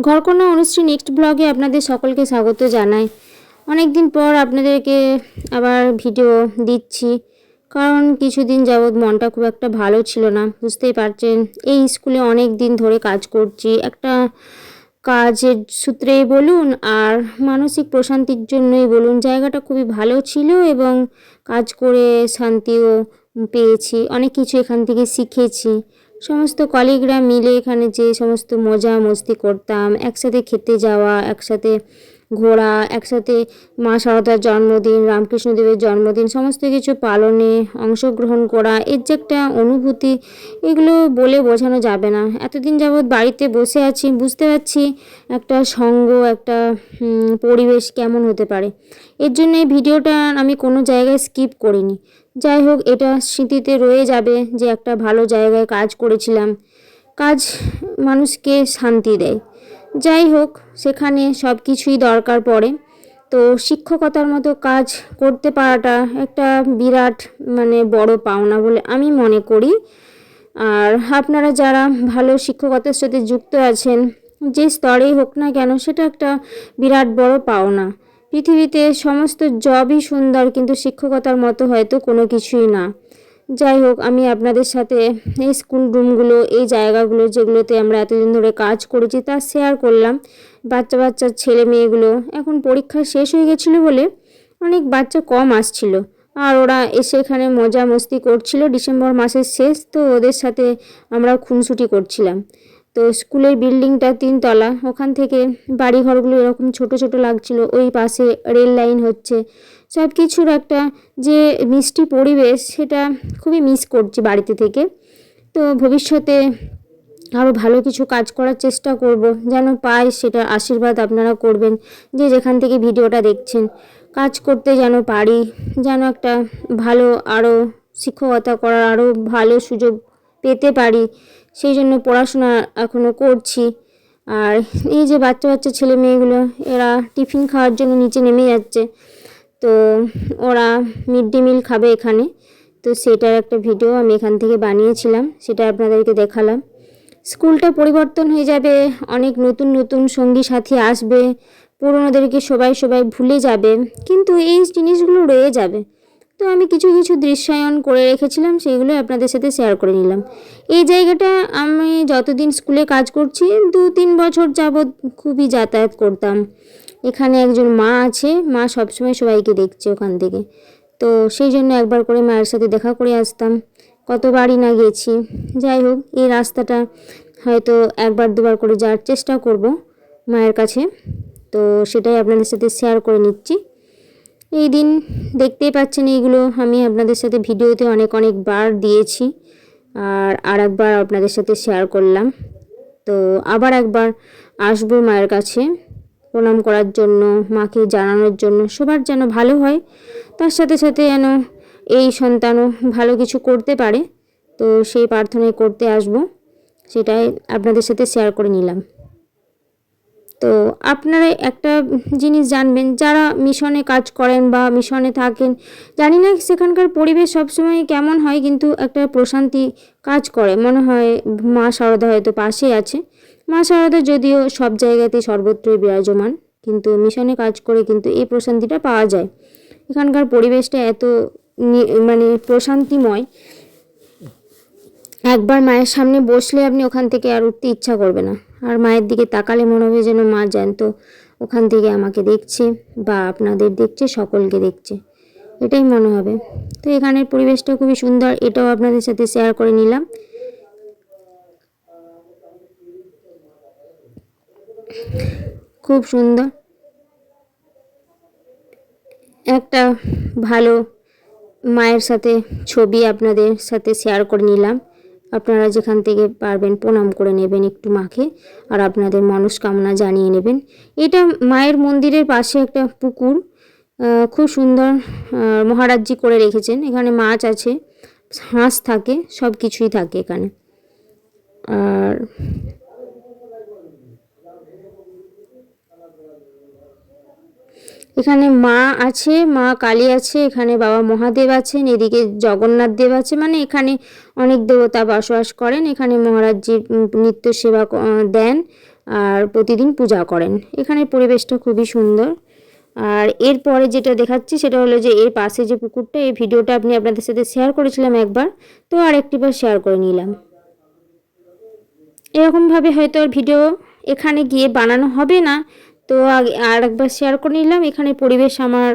ঘরকন্যা Anushree next ব্লগে আপনাদের সকলকে স্বাগত জানাই। অনেক দিন পর আপনাদেরকে আবার ভিডিও দিচ্ছি, কারণ কিছুদিন যাবৎ মনটা খুব একটা ভালো ছিল না। বুঝতেই পারছেন, এই স্কুলে অনেক দিন ধরে কাজ করছি, একটা কাজের সূত্রেই বলুন আর মানসিক প্রশান্তির জন্যই বলুন, জায়গাটা খুবই ভালো ছিল এবং কাজ করে শান্তিও পেয়েছি। অনেক কিছু এখান থেকে শিখেছি। সমস্ত কলিগরা মিলে এখানে যে সমস্ত মজা মস্তি করতাম, একসাথে খেতে যাওয়া, একসাথে ঘোরা, একসাথে মা শারদার জন্মদিন, রামকৃষ্ণদেবের জন্মদিন, সমস্ত কিছু পালনে অংশগ্রহণ করা, এর যে একটা অনুভূতি, এগুলো বলে বোঝানো যাবে না। এতদিন যাবৎ বাড়িতে বসে আছি, বুঝতে পারছি একটা সঙ্গ, একটা পরিবেশ কেমন হতে পারে। এর জন্য এই ভিডিওটা আমি কোনো জায়গায় স্কিপ করিনি। যাই হোক, এটা স্মৃতিতে রয়ে যাবে যে একটা ভালো জায়গায় কাজ করেছিলাম। কাজ মানুষকে শান্তি দেয়। যাই হোক, সেখানে সব কিছুই দরকার পড়ে। তো শিক্ষকতার মতো কাজ করতে পারাটা একটা বিরাট বড় পাওনা বলে আমি মনে করি। আর আপনারা যারা ভালো শিক্ষকতার সাথে যুক্ত আছেন, যে স্তরেই হোক না কেন, সেটা একটা বিরাট বড় পাওনা। পৃথিবীতে সমস্ত জবই সুন্দর, কিন্তু শিক্ষকতার মতো হয়তো কোনো কিছুই না। যাই হোক, আমি আপনাদের সাথে এই স্কুল রুমগুলো, এই জায়গাগুলো যেগুলোতে আমরা এতদিন ধরে কাজ করেছি তা শেয়ার করলাম। বাচ্চা বাচ্চা ছেলে মেয়েগুলো এখন পরীক্ষা শেষ হয়ে গেছিলো বলে অনেক বাচ্চা কম আসছিল, আর ওরা এসে এখানে মজা মস্তি করছিল। ডিসেম্বর মাসের শেষ তো, ওদের সাথে আমরা খুনসুটি করছিলাম। তো স্কুলের বিল্ডিংটা 3 তলা, ওখান থেকে বাড়িঘরগুলো এরকম ছোট ছোট লাগছিল। ওই পাশে রেল লাইন হচ্ছে, সব কিছুর একটা যে মিষ্টি পরিবেশ, সেটা খুবই মিস করছি বাড়িতে থেকে। তো ভবিষ্যতে আরও ভালো কিছু কাজ করার চেষ্টা করব, যেন পাই সেটা আশীর্বাদ আপনারা করবেন। যে যেখান থেকে ভিডিওটা দেখছেন, কাজ করতে যেন পারি, যেন একটা ভালো আরও শিক্ষকতা করার আরও ভালো সুযোগ পেতে পারি। সেই জন্য পড়াশোনা এখনও করছি। আর এই যে বাচ্চা বাচ্চা ছেলে মেয়েগুলো, এরা টিফিন খাওয়ার জন্য নিচে নেমে যাচ্ছে। তো ওরা মিড ডে মিল খাবে এখানে। তো সেটার একটা ভিডিও আমি এখান থেকে বানিয়েছিলাম, সেটা আপনাদেরকে দেখালাম। স্কুলটা পরিবর্তন হয়ে যাবে, অনেক নতুন নতুন সঙ্গী সাথী আসবে, পুরনোদেরকে সবাই ভুলে যাবে, কিন্তু এই জিনিসগুলো রয়ে যাবে। তো আমি কিছু কিছু দৃশ্যায়ন করে রেখেছিলাম, সেইগুলো আপনাদের সাথে শেয়ার করে নিলাম। এই জায়গাটা আমি যতদিন স্কুলে কাজ করছি, 2-3 বছর যাবৎ খুবই যাতায়াত করতাম। এখানে একজন মা আছে, মা সবসময় সবাইকে দেখছে ওখান থেকে। তো সেই জন্য একবার করে মায়ের সাথে দেখা করে আসতাম, কতবারই না গেছি। যাই হোক, এই রাস্তাটা হয়তো 1-2বার করে যাওয়ার চেষ্টা করব মায়ের কাছে। তো সেটাই আপনাদের সাথে শেয়ার করে নিচ্ছি। এই দিন দেখতেই পাচ্ছেন, এইগুলো আমি আপনাদের সাথে ভিডিওতে অনেক বার দিয়েছি, আর একবার আপনাদের সাথে শেয়ার করলাম। তো আবার একবার আসবো মায়ের কাছে প্রণাম করার জন্য, মাকে জানানোর জন্য সবার যেন ভালো হয়, তার সাথে সাথে যেন এই সন্তানও ভালো কিছু করতে পারে। তো সেই প্রার্থনাই করতে আসবো, সেটাই আপনাদের সাথে শেয়ার করে নিলাম। তো আপনারা একটা জিনিস জানবেন, যারা মিশনে কাজ করেন বা মিশনে থাকেন, জানি না সেখানকার পরিবেশ সবসময় কেমন হয়, কিন্তু একটা প্রশান্তি কাজ করে। মনে হয় মা শারদা হয়তো পাশেই আছে। মা শারদা যদিও সব জায়গাতেই সর্বত্রই বিরাজমান, কিন্তু মিশনে কাজ করে কিন্তু এই প্রশান্তিটা পাওয়া যায়। এখানকার পরিবেশটা এত প্রশান্তিময়, একবার মায়ের সামনে বসলে আপনি ওখান থেকে আর উঠতে ইচ্ছা করবে না। আর মায়ের দিকে তাকালে মনে হবে যেন মা জ্যান্ত ওখান থেকে আমাকে দেখছে বা আপনাদের দেখছে, সকলকে দেখছে, এটাই মনে হবে। তো এখানের পরিবেশটা খুবই সুন্দর, এটাও আপনাদের সাথে শেয়ার করে নিলাম। খুব সুন্দর একটা ভালো মায়ের সাথে ছবি আপনাদের সাথে শেয়ার করে নিলাম। আপনারা যেখান থেকে পারবেন প্রণাম করে নেবেন একটু মাকে, আর আপনাদের মনস্কামনা জানিয়ে নেবেন। এটা মায়ের মন্দিরের পাশে একটা পুকুর, খুব সুন্দর মহারাজজি করে রেখেছেন। এখানে মাছ আছে, হাঁস থাকে, সব কিছুই থাকে এখানে। আর এখানে মা আছে, মা কালী আছে, এখানে বাবা মহাদেব আছেন, এদিকে জগন্নাথ দেব আছে। এখানে অনেক দেবতা বসবাস করেন। এখানে মহারাজজির নিত্য সেবা দেন, আর প্রতিদিন পূজা করেন। এখানে পরিবেশটা খুবই সুন্দর। আর এরপরে যেটা দেখাচ্ছি সেটা হলো যে এর পাশে যে পুকুরটা, এই ভিডিওটা আপনাদের সাথে শেয়ার করেছিলাম একবার, তো আরেকটিবার শেয়ার করে নিলাম। এরকমভাবে হয়তো আর ভিডিও এখানে গিয়ে বানানো হবে না, তো আর একবার শেয়ার করে নিলাম। এখানে পরিবেশ আমার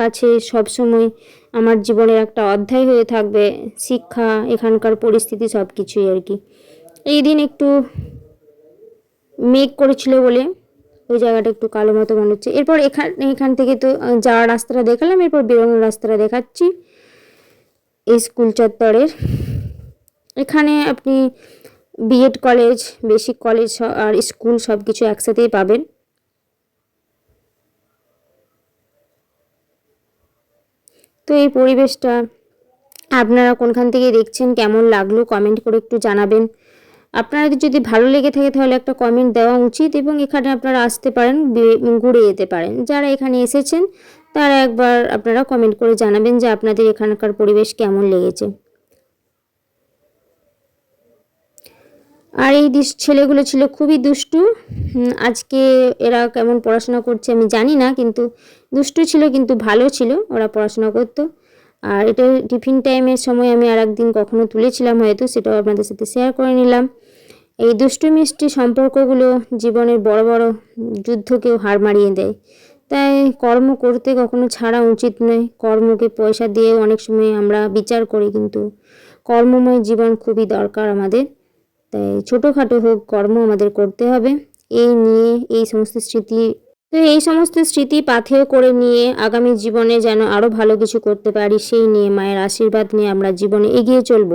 কাছে সবসময় আমার জীবনের একটা অধ্যায় হয়ে থাকবে, শিক্ষা, এখানকার পরিস্থিতি সব কিছুই আর কি। এই দিন একটু মেঘ করেছিল বলে ওই জায়গাটা একটু কালো মতো মনে হচ্ছে। এরপর এখান থেকে তো যাওয়ার রাস্তাটা দেখালাম, এরপর বেরোনোর রাস্তাটা দেখাচ্ছি এই স্কুল চত্বরের। এখানে আপনি বিএড কলেজ, বেসিক কলেজ আর স্কুল সব কিছু একসাথেই পাবেন। তো এই পরিবেশটা আপনারা কোনখান থেকে দেখছেন, কেমন লাগলো কমেন্ট করে একটু জানাবেন। আপনাদের যদি ভালো লেগে থাকে তাহলে একটা কমেন্ট দেওয়া উচিত, এবং এখানে আপনারা আসতে পারেন, ঘুরে যেতে পারেন। যারা এখানে এসেছেন তারা একবার আপনারা কমেন্ট করে জানাবেন যে আপনাদের এখানকার পরিবেশ কেমন লেগেছে। আর এই ছেলেগুলো ছিল খুবই দুষ্টু। আজকে এরা কেমন পড়াশোনা করছে আমি জানি না, কিন্তু দুষ্টু ছিল, কিন্তু ভালো ছিল, ওরা পড়াশোনা করতো। আর এটা টিফিন টাইমের সময় আমি আর একদিন কখনো তুলেছিলাম, হয়তো সেটাও আপনাদের সাথে শেয়ার করে নিলাম। এই দুষ্টু মিষ্টি সম্পর্কগুলো জীবনের বড় বড় যুদ্ধকেও হার মারিয়ে দেয়। তাই কর্ম করতে কখনো ছাড়া উচিত নয়। কর্মকে পয়সা দিয়েও অনেক সময় আমরা বিচার করি, কিন্তু কর্মময় জীবন খুবই দরকার আমাদের। তাই ছোটোখাটো হোক, কর্ম আমাদের করতে হবে। এই নিয়ে এই সমস্ত স্মৃতি পাথেয় করে নিয়ে আগামী জীবনে যেন আরও ভালো কিছু করতে পারি, সেই নিয়ে মায়ের আশীর্বাদ নিয়ে আমরা জীবনে এগিয়ে চলব।